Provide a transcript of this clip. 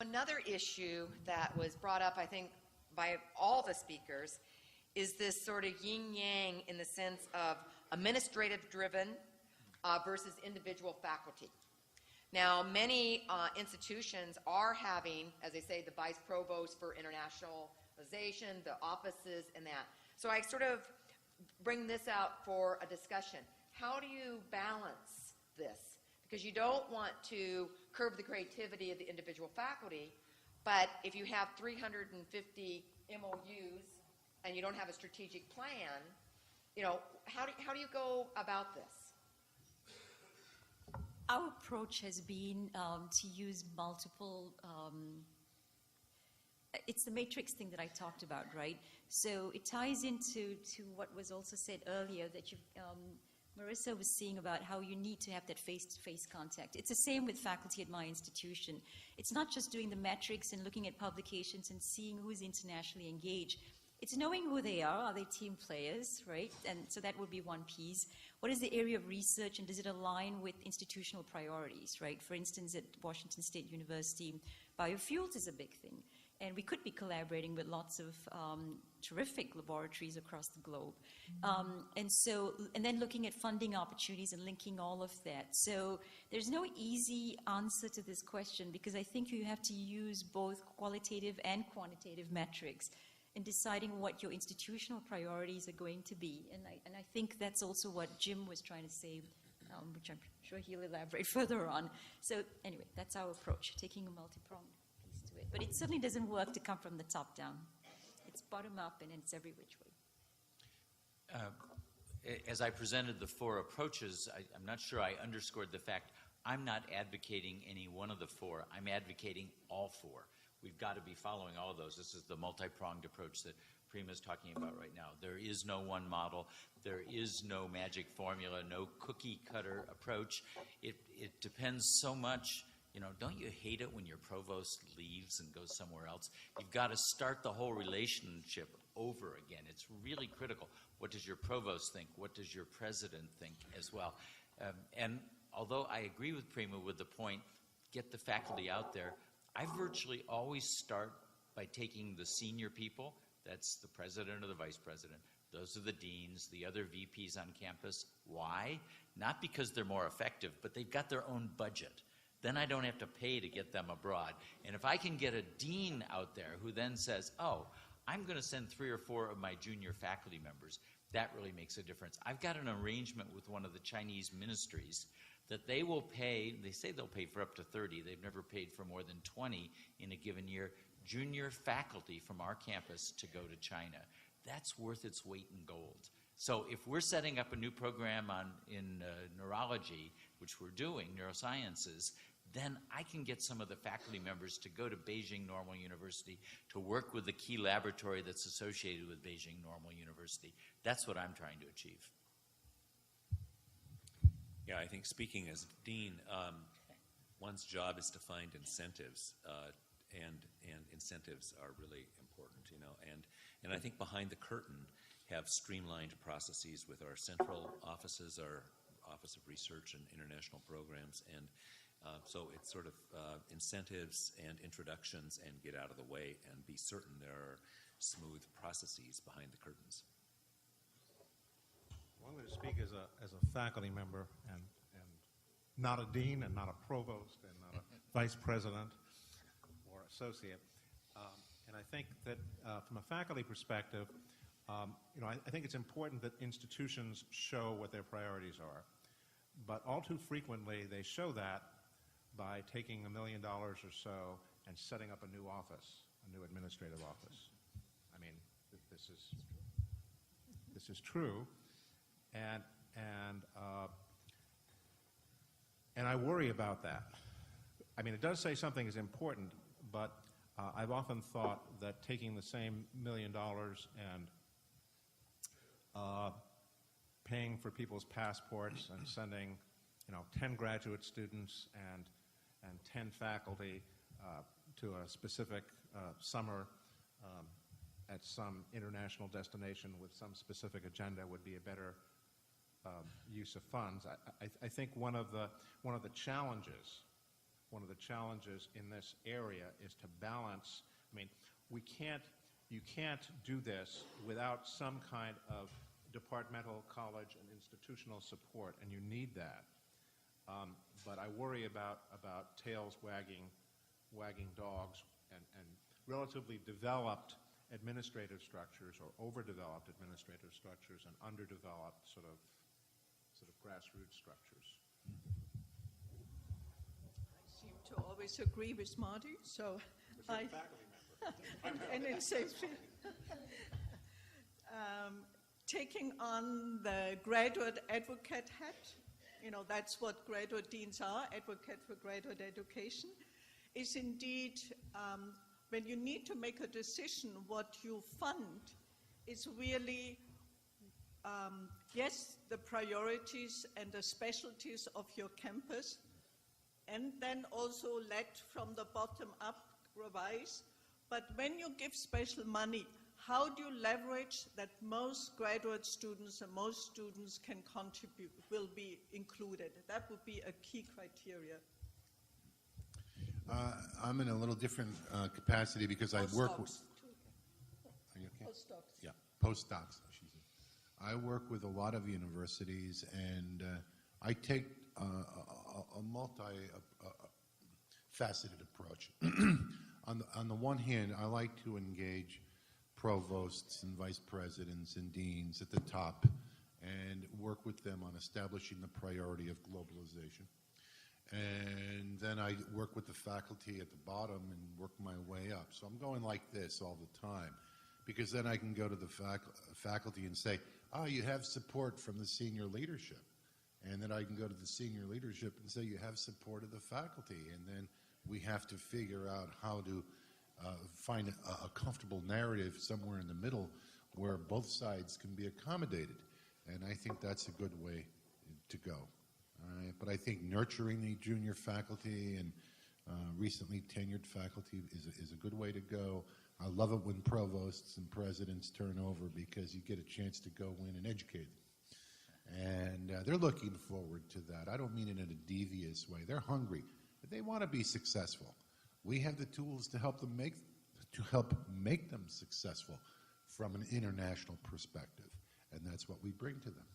Another issue that was brought up, I think, by all the speakers is this sort of yin-yang in the sense of administrative-driven versus individual faculty. Now, many institutions are having, as they say, the vice provost for internationalization, the offices, and that. So I sort of bring this out for a discussion. How do you balance this? Because you don't want to curb the creativity of the individual faculty, but if you have 350 MOUs and you don't have a strategic plan, you know, how do you go about this? Our approach has been to use multiple, it's the matrix thing that I talked about, right? So it ties into what was also said earlier that Marissa was saying about how you need to have that face-to-face contact. It's the same with faculty at my institution. It's not just doing the metrics and looking at publications and seeing who's internationally engaged. It's knowing who they are they team players, right? And so that would be one piece. What is the area of research and does it align with institutional priorities, right? For instance, at Washington State University, biofuels is a big thing. And we could be collaborating with lots of terrific laboratories across the globe. And then looking at funding opportunities and linking all of that. So there's no easy answer to this question because I think you have to use both qualitative and quantitative metrics in deciding what your institutional priorities are going to be. And I think that's also what Jim was trying to say, which I'm sure he'll elaborate further on. So anyway, that's our approach, taking a multi-pronged piece to it. But it certainly doesn't work to come from the top down. It's bottom up and it's every which way. As I presented the four approaches, I'm not sure I underscored the fact I'm not advocating any one of the four. I'm advocating all four. We've got to be following all of those. This is the multi-pronged approach that Prima is talking about right now. There is no one model. There is no magic formula, no cookie-cutter approach. It depends so much. You know, don't you hate it when your provost leaves and goes somewhere else? You've got to start the whole relationship over again. It's really critical. What does your provost think? What does your president think as well? And although I agree with Prima with the point, get the faculty out there, I virtually always start by taking the senior people, that's the president or the vice president, those are the deans, the other VPs on campus. Why? Not because they're more effective, but they've got their own budget. Then I don't have to pay to get them abroad. And if I can get a dean out there who then says, oh, I'm going to send 3 or 4 of my junior faculty members, that really makes a difference. I've got an arrangement with one of the Chinese ministries that they will pay, they say they'll pay for up to 30, they've never paid for more than 20 in a given year, junior faculty from our campus to go to China. That's worth its weight in gold. So if we're setting up a new program in neurology, which we're doing, neurosciences, then I can get some of the faculty members to go to Beijing Normal University to work with the key laboratory that's associated with Beijing Normal University. That's what I'm trying to achieve. Yeah, I think speaking as dean, one's job is to find incentives, and incentives are really important, you know. And I think behind the curtain have streamlined processes with our central offices, our Office of Research and International Programs, and so it's sort of incentives and introductions and get out of the way and be certain there are smooth processes behind the curtains. Well, I'm going to speak as a faculty member and not a dean and not a provost and not a vice president or associate. And I think that from a faculty perspective, you know, I think it's important that institutions show what their priorities are. But all too frequently, they show that by taking $1 million or so and setting up a new office, a new administrative office. I mean, this is true. And I worry about that. I mean, it does say something is important, but I've often thought that taking the same $1 million and paying for people's passports and sending, you know, 10 graduate students and 10 faculty to a specific summer at some international destination with some specific agenda would be a better use of funds. I think one of the challenges one of the challenges in this area is to balance. I mean, you can't do this without some kind of departmental, college, and institutional support, and you need that. But I worry about tails wagging dogs, and relatively developed administrative structures or overdeveloped administrative structures and underdeveloped sort of grassroots structures. I seem to always agree with Marty, so I... faculty member. and in safety. Taking on the graduate advocate hat, that's what graduate deans are, advocate for graduate education, is indeed, when you need to make a decision what you fund, is really, yes, the priorities and the specialties of your campus, and then also led from the bottom up revise. But when you give special money, how do you leverage that most graduate students and most students can contribute, will be included? That would be a key criteria. I'm in a little different capacity because I work with... Are you okay? Postdocs. Yeah, postdocs. I work with a lot of universities, and I take a multi-faceted approach. On the one hand, I like to engage provosts and vice presidents and deans at the top and work with them on establishing the priority of globalization. And then I work with the faculty at the bottom and work my way up. So I'm going like this all the time, because then I can go to the faculty and say, you have support from the senior leadership. And then I can go to the senior leadership and say, you have support of the faculty. And then we have to figure out how to find a comfortable narrative somewhere in the middle where both sides can be accommodated. And I think that's a good way to go. All right? But I think nurturing the junior faculty and recently tenured faculty is a good way to go. I love it when provosts and presidents turn over, because you get a chance to go in and educate them. And they're looking forward to that. I don't mean it in a devious way. They're hungry. They want to be successful. We have the tools to help them make them successful from an international perspective, and that's what we bring to them.